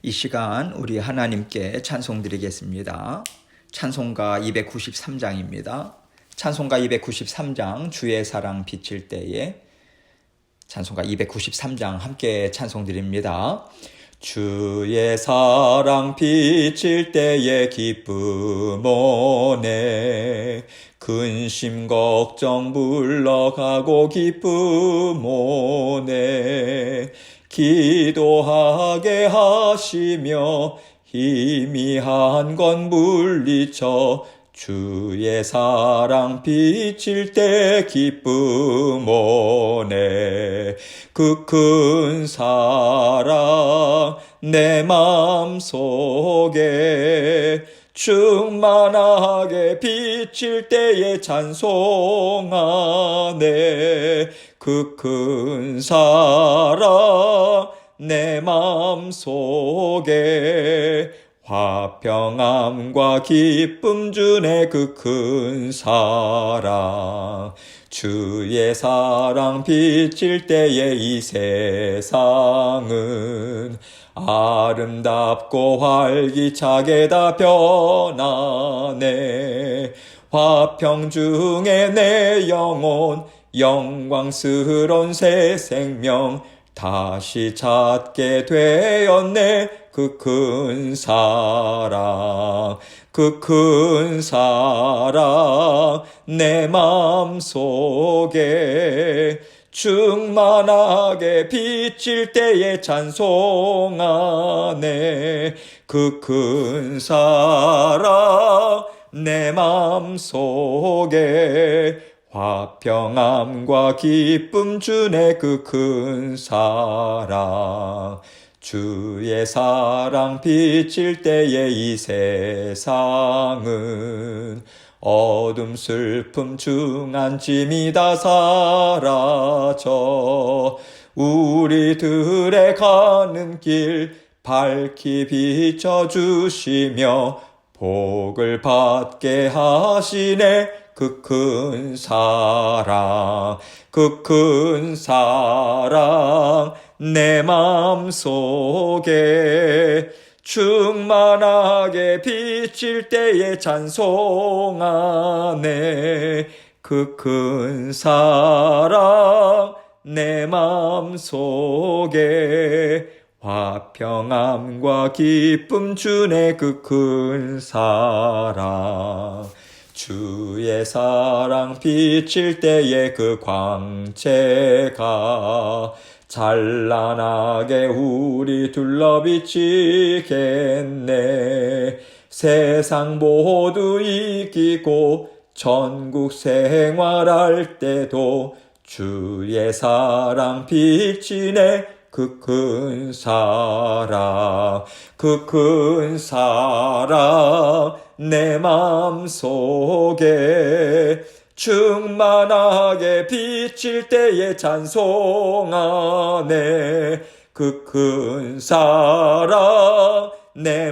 이 시간 우리 하나님께 찬송 드리겠습니다. 찬송가 293장입니다. 찬송가 293장 주의 사랑 비칠 때에 찬송가 293장 함께 찬송 드립니다. 주의 사랑 비칠 때에 기쁨 오네 근심 걱정 물러가고 기쁨 오네 기도하게 하시며 희미한 건 물리쳐 주의 사랑 비칠 때 기쁨 오네 그 큰 사랑 내 맘속에 충만하게 비칠 때에 찬송하네 그 큰 사랑 내 맘속에 화평함과 기쁨 주네 그 큰 사랑 주의 사랑 비칠 때에 이 세상은 아름답고 활기차게 다 변하네 화평 중에 내 영혼 영광스러운 새 생명 다시 찾게 되었네 그 큰 사랑 그 큰 사랑 내 맘속에 충만하게 비칠 때에 찬송하네 그 큰 사랑 내 맘속에 화평함과 기쁨 주네 그 큰 사랑 주의 사랑 비칠 때에 이 세상은 어둠 슬픔 중한 짐이 다 사라져 우리들의 가는 길 밝히 비춰주시며 복을 받게 하시네 그 큰 사랑 그 큰 사랑 내 맘속에 충만하게 비칠 때에 찬송하네 그 큰 사랑 내 맘속에 화평함과 기쁨 주네 그 큰 사랑 주의 사랑 비칠 때에 그 광채가 찬란하게 우리 둘러 비치겠네 세상 모두 이기고 천국 생활할 때도 주의 사랑 비치네 그 큰 사랑 그 큰 사랑 내 맘속에 충만하게 비칠 때에 찬송하네 그 큰 사랑 내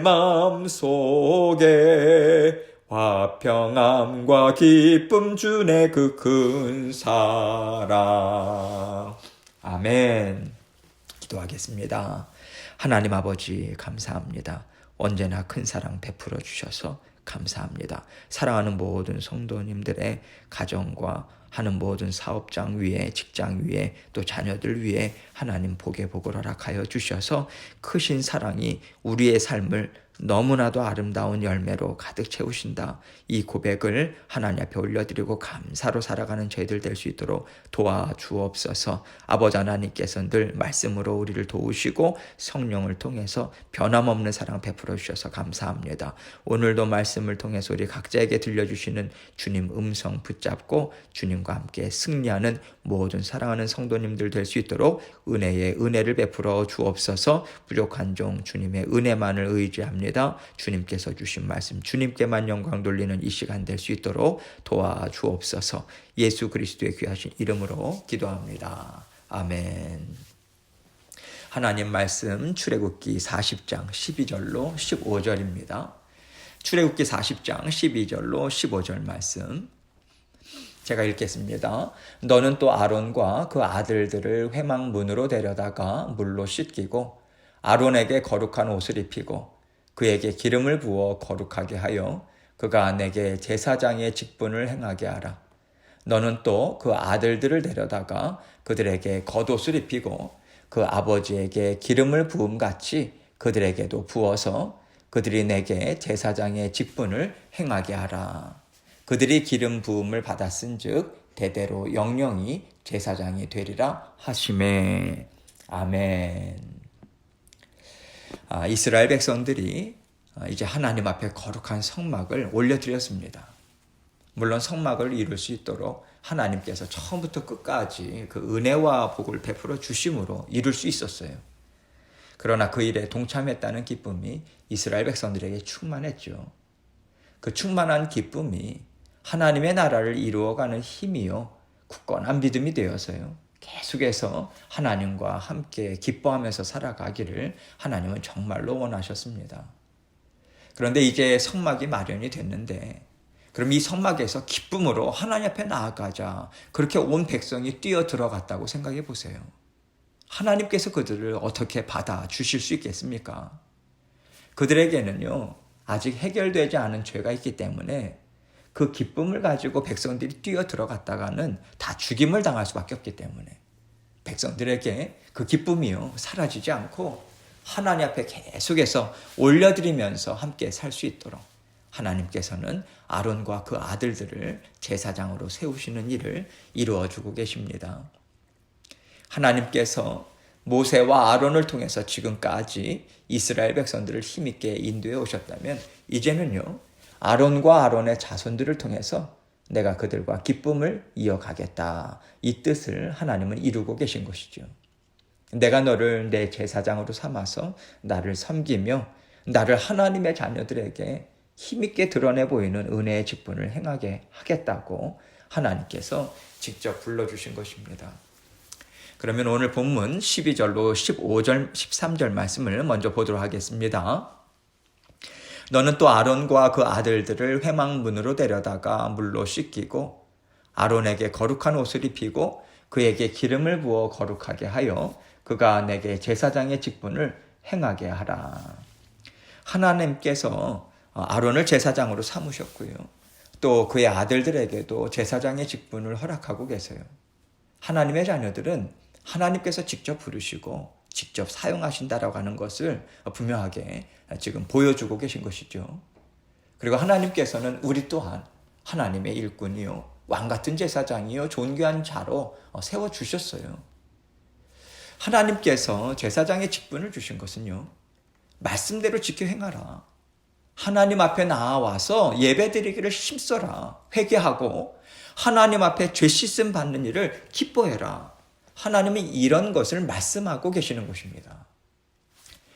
맘속에 화평함과 기쁨 주네 그 큰 사랑 아멘. 기도하겠습니다. 하나님 아버지 감사합니다. 언제나 큰 사랑 베풀어 주셔서 감사합니다. 사랑하는 모든 성도님들의 가정과 하는 모든 사업장 위에 직장 위에 또 자녀들 위에 하나님 복의 복을 허락하여 주셔서 크신 사랑이 우리의 삶을 너무나도 아름다운 열매로 가득 채우신다. 이 고백을 하나님 앞에 올려드리고 감사로 살아가는 저희들 될 수 있도록 도와주옵소서. 아버지 하나님께서 늘 말씀으로 우리를 도우시고 성령을 통해서 변함없는 사랑 베풀어 주셔서 감사합니다. 오늘도 말씀을 통해서 우리 각자에게 들려주시는 주님 음성 붙잡고 주님과 함께 승리하는 모든 사랑하는 성도님들 될 수 있도록 은혜를 베풀어 주옵소서. 부족한 종 주님의 은혜만을 의지합니다. 주님께서 주신 말씀 주님께만 영광 돌리는 이 시간 될 수 있도록 도와주옵소서. 예수 그리스도의 귀하신 이름으로 기도합니다. 아멘. 하나님 말씀 출애굽기 40장 12절로 15절입니다. 출애굽기 40장 12절로 15절 말씀 제가 읽겠습니다. 너는 또 아론과 그 아들들을 회막문으로 데려다가 물로 씻기고 아론에게 거룩한 옷을 입히고 그에게 기름을 부어 거룩하게 하여 그가 내게 제사장의 직분을 행하게 하라. 너는 또 그 아들들을 데려다가 그들에게 겉옷을 입히고 그 아버지에게 기름을 부음같이 그들에게도 부어서 그들이 내게 제사장의 직분을 행하게 하라. 그들이 기름 부음을 받았은즉 대대로 영영이 제사장이 되리라 하시매. 아멘. 이스라엘 백성들이 이제 하나님 앞에 거룩한 성막을 올려드렸습니다. 물론 성막을 이룰 수 있도록 하나님께서 처음부터 끝까지 그 은혜와 복을 베풀어 주심으로 이룰 수 있었어요. 그러나 그 일에 동참했다는 기쁨이 이스라엘 백성들에게 충만했죠. 그 충만한 기쁨이 하나님의 나라를 이루어가는 힘이요 굳건한 믿음이 되어서요 계속해서 하나님과 함께 기뻐하면서 살아가기를 하나님은 정말로 원하셨습니다. 그런데 이제 성막이 마련이 됐는데 그럼 이 성막에서 기쁨으로 하나님 앞에 나아가자, 그렇게 온 백성이 뛰어 들어갔다고 생각해 보세요. 하나님께서 그들을 어떻게 받아주실 수 있겠습니까? 그들에게는요 아직 해결되지 않은 죄가 있기 때문에 그 기쁨을 가지고 백성들이 뛰어 들어갔다가는 다 죽임을 당할 수밖에 없기 때문에 백성들에게 그 기쁨이요 사라지지 않고 하나님 앞에 계속해서 올려드리면서 함께 살 수 있도록 하나님께서는 아론과 그 아들들을 제사장으로 세우시는 일을 이루어주고 계십니다. 하나님께서 모세와 아론을 통해서 지금까지 이스라엘 백성들을 힘있게 인도해 오셨다면 이제는요 아론과 아론의 자손들을 통해서 내가 그들과 기쁨을 이어가겠다, 이 뜻을 하나님은 이루고 계신 것이죠. 내가 너를 내 제사장으로 삼아서 나를 섬기며 나를 하나님의 자녀들에게 힘있게 드러내 보이는 은혜의 직분을 행하게 하겠다고 하나님께서 직접 불러주신 것입니다. 그러면 오늘 본문 12절로 15절, 13절 말씀을 먼저 보도록 하겠습니다. 너는 또 아론과 그 아들들을 회막문으로 데려다가 물로 씻기고 아론에게 거룩한 옷을 입히고 그에게 기름을 부어 거룩하게 하여 그가 내게 제사장의 직분을 행하게 하라. 하나님께서 아론을 제사장으로 삼으셨고요. 또 그의 아들들에게도 제사장의 직분을 허락하고 계세요. 하나님의 자녀들은 하나님께서 직접 부르시고 직접 사용하신다라고 하는 것을 분명하게 지금 보여주고 계신 것이죠. 그리고 하나님께서는 우리 또한 하나님의 일꾼이요 왕같은 제사장이요 존귀한 자로 세워주셨어요. 하나님께서 제사장의 직분을 주신 것은요 말씀대로 지켜 행하라. 하나님 앞에 나와서 예배드리기를 힘써라. 회개하고 하나님 앞에 죄 씻음 받는 일을 기뻐해라. 하나님이 이런 것을 말씀하고 계시는 것입니다.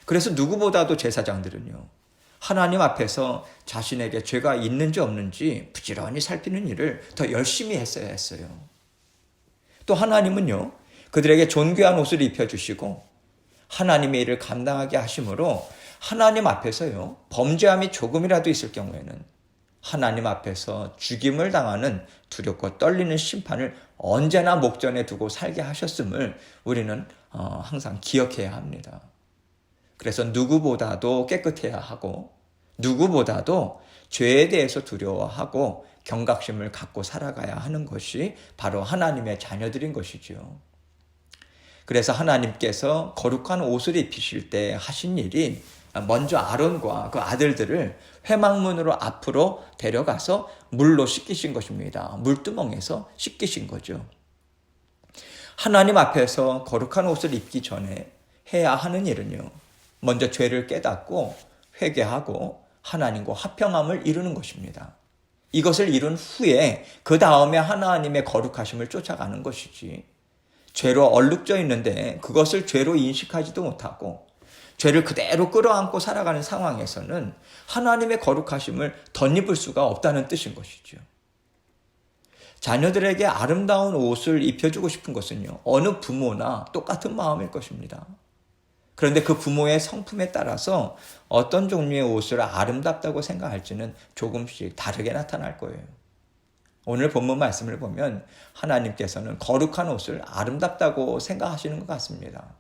그래서 누구보다도 제사장들은요 하나님 앞에서 자신에게 죄가 있는지 없는지 부지런히 살피는 일을 더 열심히 했어야 했어요. 또 하나님은요 그들에게 존귀한 옷을 입혀주시고 하나님의 일을 감당하게 하심으로 하나님 앞에서요 범죄함이 조금이라도 있을 경우에는 하나님 앞에서 죽임을 당하는 두렵고 떨리는 심판을 언제나 목전에 두고 살게 하셨음을 우리는 항상 기억해야 합니다. 그래서 누구보다도 깨끗해야 하고 누구보다도 죄에 대해서 두려워하고 경각심을 갖고 살아가야 하는 것이 바로 하나님의 자녀들인 것이지요. 그래서 하나님께서 거룩한 옷을 입히실 때 하신 일이 먼저 아론과 그 아들들을 회막문으로 앞으로 데려가서 물로 씻기신 것입니다. 물두멍에서 씻기신 거죠. 하나님 앞에서 거룩한 옷을 입기 전에 해야 하는 일은요 먼저 죄를 깨닫고 회개하고 하나님과 화평함을 이루는 것입니다. 이것을 이룬 후에 그 다음에 하나님의 거룩하심을 쫓아가는 것이지, 죄로 얼룩져 있는데 그것을 죄로 인식하지도 못하고 죄를 그대로 끌어안고 살아가는 상황에서는 하나님의 거룩하심을 덧입을 수가 없다는 뜻인 것이죠. 자녀들에게 아름다운 옷을 입혀주고 싶은 것은요 어느 부모나 똑같은 마음일 것입니다. 그런데 그 부모의 성품에 따라서 어떤 종류의 옷을 아름답다고 생각할지는 조금씩 다르게 나타날 거예요. 오늘 본문 말씀을 보면 하나님께서는 거룩한 옷을 아름답다고 생각하시는 것 같습니다.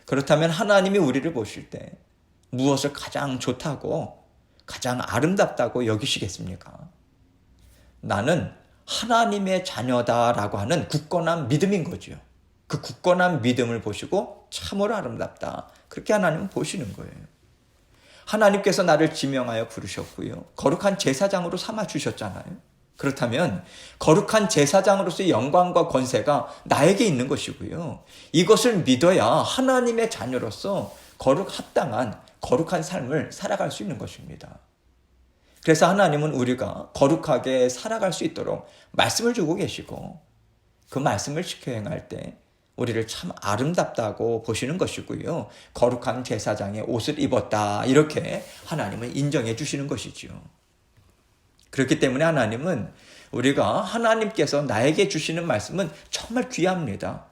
그렇다면 하나님이 우리를 보실 때 무엇을 가장 좋다고, 가장 아름답다고 여기시겠습니까? 나는 하나님의 자녀다라고 하는 굳건한 믿음인 거죠. 그 굳건한 믿음을 보시고 참으로 아름답다, 그렇게 하나님은 보시는 거예요. 하나님께서 나를 지명하여 부르셨고요, 거룩한 제사장으로 삼아 주셨잖아요. 그렇다면 거룩한 제사장으로서의 영광과 권세가 나에게 있는 것이고요, 이것을 믿어야 하나님의 자녀로서 합당한 거룩한 삶을 살아갈 수 있는 것입니다. 그래서 하나님은 우리가 거룩하게 살아갈 수 있도록 말씀을 주고 계시고, 그 말씀을 지켜 행할 때 우리를 참 아름답다고 보시는 것이고요, 거룩한 제사장의 옷을 입었다, 이렇게 하나님은 인정해 주시는 것이죠. 그렇기 때문에 하나님은, 우리가 하나님께서 나에게 주시는 말씀은 정말 귀합니다.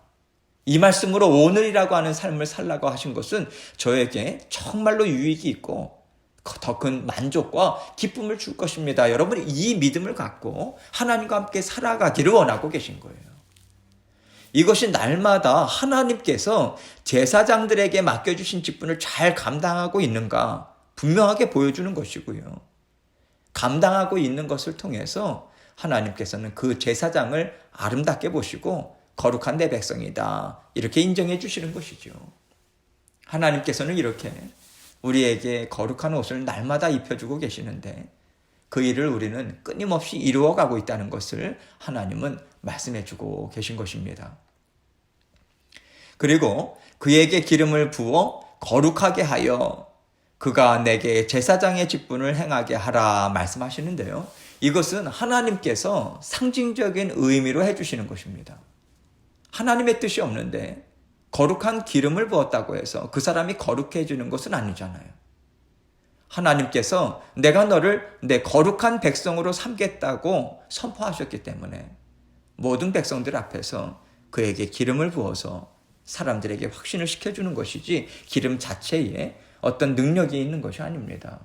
이 말씀으로 오늘이라고 하는 삶을 살라고 하신 것은 저에게 정말로 유익이 있고 더 큰 만족과 기쁨을 줄 것입니다. 여러분이 이 믿음을 갖고 하나님과 함께 살아가기를 원하고 계신 거예요. 이것이 날마다 하나님께서 제사장들에게 맡겨주신 직분을 잘 감당하고 있는가 분명하게 보여주는 것이고요, 감당하고 있는 것을 통해서 하나님께서는 그 제사장을 아름답게 보시고 거룩한 내 백성이다, 이렇게 인정해 주시는 것이죠. 하나님께서는 이렇게 우리에게 거룩한 옷을 날마다 입혀주고 계시는데, 그 일을 우리는 끊임없이 이루어가고 있다는 것을 하나님은 말씀해주고 계신 것입니다. 그리고 그에게 기름을 부어 거룩하게 하여 그가 내게 제사장의 직분을 행하게 하라 말씀하시는데요, 이것은 하나님께서 상징적인 의미로 해주시는 것입니다. 하나님의 뜻이 없는데 거룩한 기름을 부었다고 해서 그 사람이 거룩해지는 것은 아니잖아요. 하나님께서 내가 너를 내 거룩한 백성으로 삼겠다고 선포하셨기 때문에 모든 백성들 앞에서 그에게 기름을 부어서 사람들에게 확신을 시켜주는 것이지, 기름 자체에 어떤 능력이 있는 것이 아닙니다.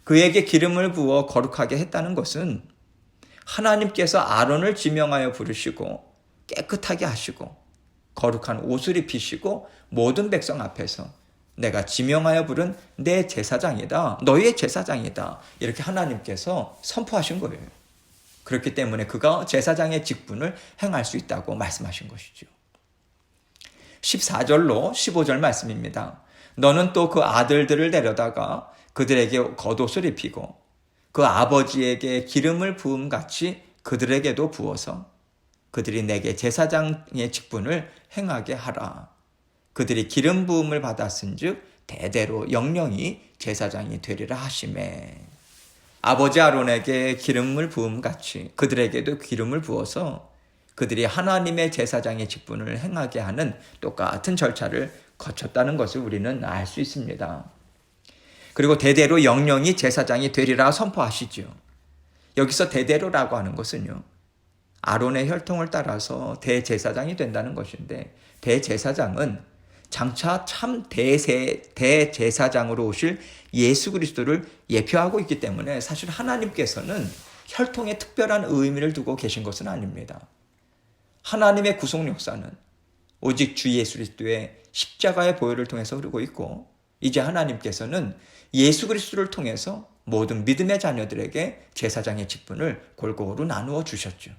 그에게 기름을 부어 거룩하게 했다는 것은 하나님께서 아론을 지명하여 부르시고 깨끗하게 하시고 거룩한 옷을 입히시고 모든 백성 앞에서 내가 지명하여 부른 내 제사장이다, 너희의 제사장이다, 이렇게 하나님께서 선포하신 거예요. 그렇기 때문에 그가 제사장의 직분을 행할 수 있다고 말씀하신 것이죠. 14절로 15절 말씀입니다. 너는 또 그 아들들을 데려다가 그들에게 겉옷을 입히고 그 아버지에게 기름을 부음같이 그들에게도 부어서 그들이 내게 제사장의 직분을 행하게 하라. 그들이 기름 부음을 받았은즉 대대로 영영이 제사장이 되리라 하시매. 아버지 아론에게 기름을 부음같이 그들에게도 기름을 부어서 그들이 하나님의 제사장의 직분을 행하게 하는 똑같은 절차를 거쳤다는 것을 우리는 알 수 있습니다. 그리고 대대로 영영이 제사장이 되리라 선포하시죠. 여기서 대대로라고 하는 것은요, 아론의 혈통을 따라서 대제사장이 된다는 것인데, 대제사장은 장차 참 대제사장으로 오실 예수 그리스도를 예표하고 있기 때문에 사실 하나님께서는 혈통에 특별한 의미를 두고 계신 것은 아닙니다. 하나님의 구속 역사는 오직 주 예수 그리스도의 십자가의 보혈을 통해서 흐르고 있고, 이제 하나님께서는 예수 그리스도를 통해서 모든 믿음의 자녀들에게 제사장의 직분을 골고루 나누어 주셨죠.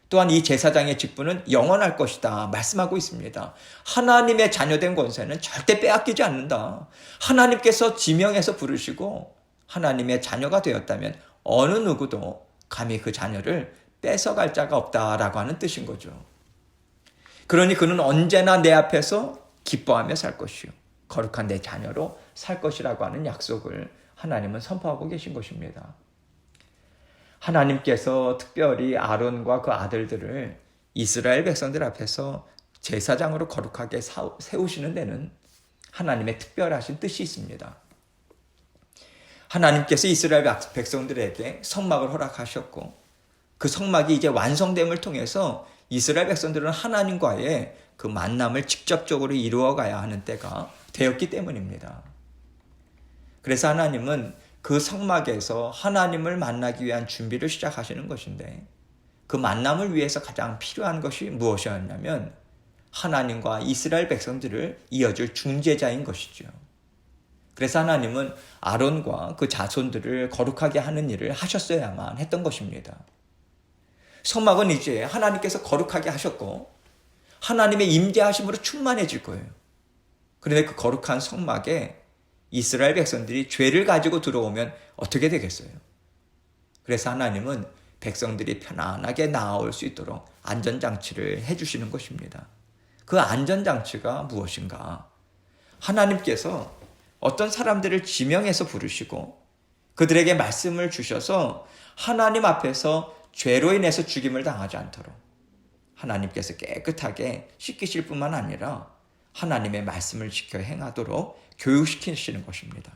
또한 이 제사장의 직분은 영원할 것이다 말씀하고 있습니다. 하나님의 자녀된 권세는 절대 빼앗기지 않는다. 하나님께서 지명해서 부르시고 하나님의 자녀가 되었다면 어느 누구도 감히 그 자녀를 뺏어갈 자가 없다라고 하는 뜻인 거죠. 그러니 그는 언제나 내 앞에서 기뻐하며 살 것이요, 거룩한 내 자녀로 살 것이라고 하는 약속을 하나님은 선포하고 계신 것입니다. 하나님께서 특별히 아론과 그 아들들을 이스라엘 백성들 앞에서 제사장으로 거룩하게 세우시는 데는 하나님의 특별하신 뜻이 있습니다. 하나님께서 이스라엘 백성들에게 성막을 허락하셨고, 그 성막이 이제 완성됨을 통해서 이스라엘 백성들은 하나님과의 그 만남을 직접적으로 이루어가야 하는 때가 되었기 때문입니다. 그래서 하나님은 그 성막에서 하나님을 만나기 위한 준비를 시작하시는 것인데, 그 만남을 위해서 가장 필요한 것이 무엇이었냐면 하나님과 이스라엘 백성들을 이어줄 중재자인 것이죠. 그래서 하나님은 아론과 그 자손들을 거룩하게 하는 일을 하셨어야만 했던 것입니다. 성막은 이제 하나님께서 거룩하게 하셨고 하나님의 임재하심으로 충만해질 거예요. 그런데 그 거룩한 성막에 이스라엘 백성들이 죄를 가지고 들어오면 어떻게 되겠어요? 그래서 하나님은 백성들이 편안하게 나아올 수 있도록 안전장치를 해주시는 것입니다. 그 안전장치가 무엇인가? 하나님께서 어떤 사람들을 지명해서 부르시고 그들에게 말씀을 주셔서 하나님 앞에서 죄로 인해서 죽임을 당하지 않도록 하나님께서 깨끗하게 씻기실 뿐만 아니라 하나님의 말씀을 지켜 행하도록 교육시키시는 것입니다.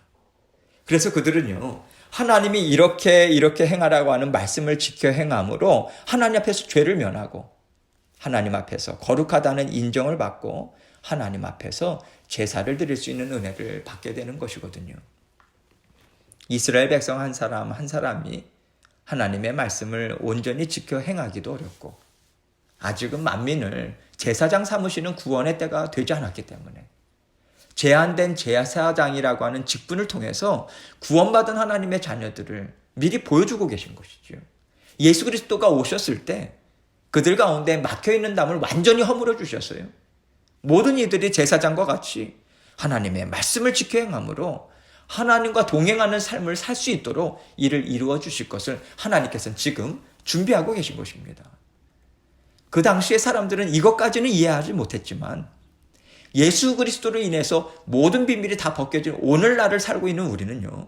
그래서 그들은요, 하나님이 이렇게 행하라고 하는 말씀을 지켜 행함으로 하나님 앞에서 죄를 면하고 하나님 앞에서 거룩하다는 인정을 받고 하나님 앞에서 제사를 드릴 수 있는 은혜를 받게 되는 것이거든요. 이스라엘 백성 한 사람 한 사람이 하나님의 말씀을 온전히 지켜 행하기도 어렵고 아직은 만민을 제사장 삼으시는 구원의 때가 되지 않았기 때문에 제한된 제사장이라고 하는 직분을 통해서 구원받은 하나님의 자녀들을 미리 보여주고 계신 것이죠. 예수 그리스도가 오셨을 때 그들 가운데 막혀있는 담을 완전히 허물어 주셨어요. 모든 이들이 제사장과 같이 하나님의 말씀을 지켜 행함으로 하나님과 동행하는 삶을 살 수 있도록 이를 이루어 주실 것을 하나님께서는 지금 준비하고 계신 것입니다. 그 당시의 사람들은 이것까지는 이해하지 못했지만 예수 그리스도로 인해서 모든 비밀이 다 벗겨진 오늘날을 살고 있는 우리는요,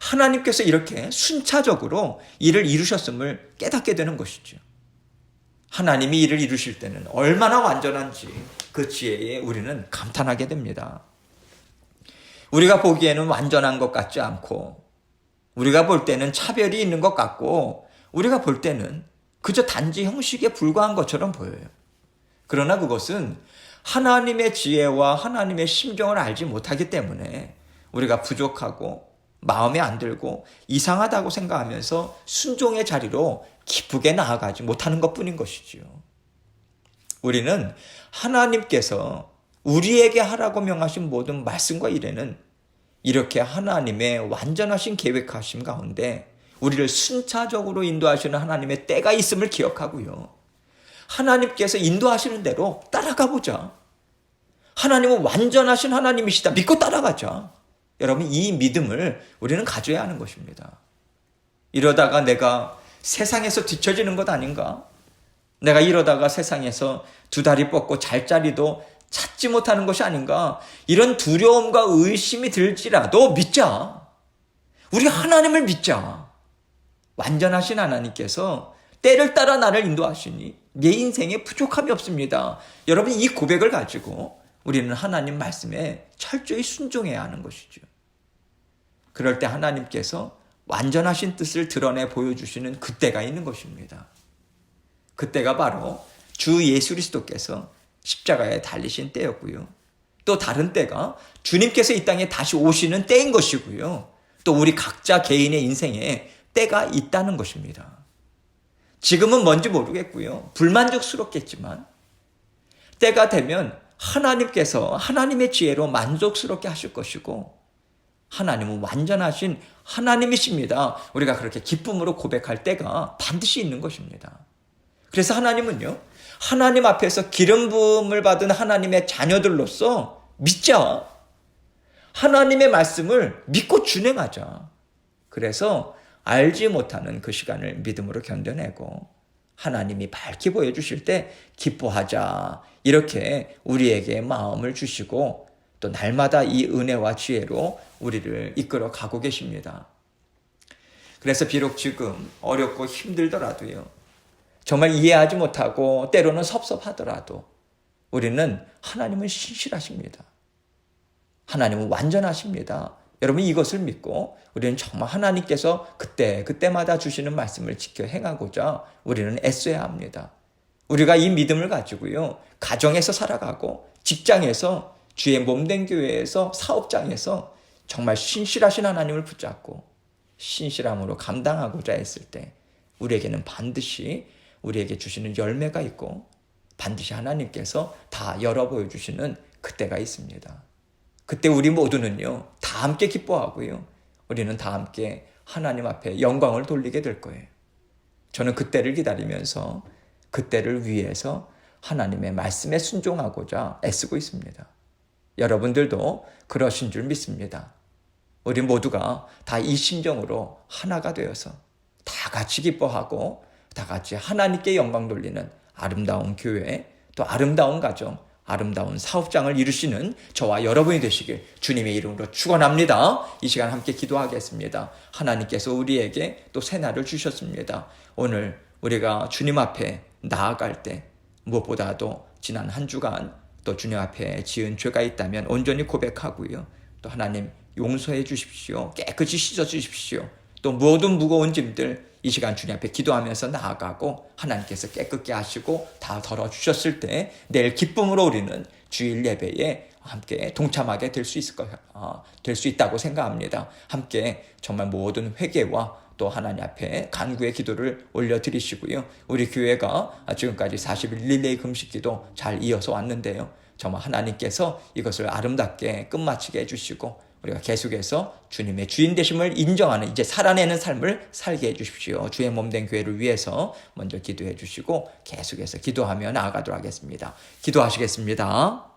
하나님께서 이렇게 순차적으로 이를 이루셨음을 깨닫게 되는 것이죠. 하나님이 이를 이루실 때는 얼마나 완전한지 그 지혜에 우리는 감탄하게 됩니다. 우리가 보기에는 완전한 것 같지 않고 우리가 볼 때는 차별이 있는 것 같고 우리가 볼 때는 그저 단지 형식에 불과한 것처럼 보여요. 그러나 그것은 하나님의 지혜와 하나님의 심정을 알지 못하기 때문에 우리가 부족하고 마음에 안 들고 이상하다고 생각하면서 순종의 자리로 기쁘게 나아가지 못하는 것뿐인 것이지요. 우리는 하나님께서 우리에게 하라고 명하신 모든 말씀과 일에는 이렇게 하나님의 완전하신 계획하심 가운데 우리를 순차적으로 인도하시는 하나님의 때가 있음을 기억하고요. 하나님께서 인도하시는 대로 따라가 보자. 하나님은 완전하신 하나님이시다. 믿고 따라가자. 여러분, 이 믿음을 우리는 가져야 하는 것입니다. 이러다가 내가 세상에서 뒤처지는 것 아닌가? 내가 이러다가 세상에서 두 다리 뻗고 잘 자리도 찾지 못하는 것이 아닌가? 이런 두려움과 의심이 들지라도 믿자. 우리 하나님을 믿자. 완전하신 하나님께서 때를 따라 나를 인도하시니 내 인생에 부족함이 없습니다. 여러분, 이 고백을 가지고 우리는 하나님 말씀에 철저히 순종해야 하는 것이죠. 그럴 때 하나님께서 완전하신 뜻을 드러내 보여주시는 그때가 있는 것입니다. 그때가 바로 주 예수 그리스도께서 십자가에 달리신 때였고요. 또 다른 때가 주님께서 이 땅에 다시 오시는 때인 것이고요. 또 우리 각자 개인의 인생에 때가 있다는 것입니다. 지금은 뭔지 모르겠고요. 불만족스럽겠지만 때가 되면 하나님께서 하나님의 지혜로 만족스럽게 하실 것이고 하나님은 완전하신 하나님이십니다. 우리가 그렇게 기쁨으로 고백할 때가 반드시 있는 것입니다. 그래서 하나님은요, 하나님 앞에서 기름 부음을 받은 하나님의 자녀들로서 믿자. 하나님의 말씀을 믿고 준행하자. 그래서 알지 못하는 그 시간을 믿음으로 견뎌내고 하나님이 밝히 보여주실 때 기뻐하자. 이렇게 우리에게 마음을 주시고 또 날마다 이 은혜와 지혜로 우리를 이끌어 가고 계십니다. 그래서 비록 지금 어렵고 힘들더라도요, 정말 이해하지 못하고 때로는 섭섭하더라도 우리는 하나님은 신실하십니다. 하나님은 완전하십니다. 여러분, 이것을 믿고 우리는 정말 하나님께서 그때마다 주시는 말씀을 지켜 행하고자 우리는 애써야 합니다. 우리가 이 믿음을 가지고요, 가정에서 살아가고 직장에서 주의 몸된 교회에서 사업장에서 정말 신실하신 하나님을 붙잡고 신실함으로 감당하고자 했을 때 우리에게는 반드시 우리에게 주시는 열매가 있고 반드시 하나님께서 다 열어 보여주시는 그때가 있습니다. 그때 우리 모두는요, 다 함께 기뻐하고요. 우리는 다 함께 하나님 앞에 영광을 돌리게 될 거예요. 저는 그때를 기다리면서 그때를 위해서 하나님의 말씀에 순종하고자 애쓰고 있습니다. 여러분들도 그러신 줄 믿습니다. 우리 모두가 다 이 심정으로 하나가 되어서 다 같이 기뻐하고 다 같이 하나님께 영광 돌리는 아름다운 교회, 또 아름다운 가정, 아름다운 사업장을 이루시는 저와 여러분이 되시길 주님의 이름으로 축원합니다. 이 시간 함께 기도하겠습니다. 하나님께서 우리에게 또 새날을 주셨습니다. 오늘 우리가 주님 앞에 나아갈 때 무엇보다도 지난 한 주간 또 주님 앞에 지은 죄가 있다면 온전히 고백하고요. 또 하나님 용서해 주십시오. 깨끗이 씻어 주십시오. 또 모든 무거운 짐들 이 시간 주님 앞에 기도하면서 나아가고 하나님께서 깨끗게 하시고 다 덜어주셨을 때 내일 기쁨으로 우리는 주일 예배에 함께 동참하게 될 수 있다고 생각합니다. 함께 정말 모든 회개와 또 하나님 앞에 간구의 기도를 올려드리시고요. 우리 교회가 지금까지 40일 릴레이 금식기도 잘 이어서 왔는데요. 정말 하나님께서 이것을 아름답게 끝마치게 해주시고 우리가 계속해서 주님의 주인 되심을 인정하는 이제 살아내는 삶을 살게 해주십시오. 주의 몸된 교회를 위해서 먼저 기도해 주시고 계속해서 기도하며 나아가도록 하겠습니다. 기도하시겠습니다.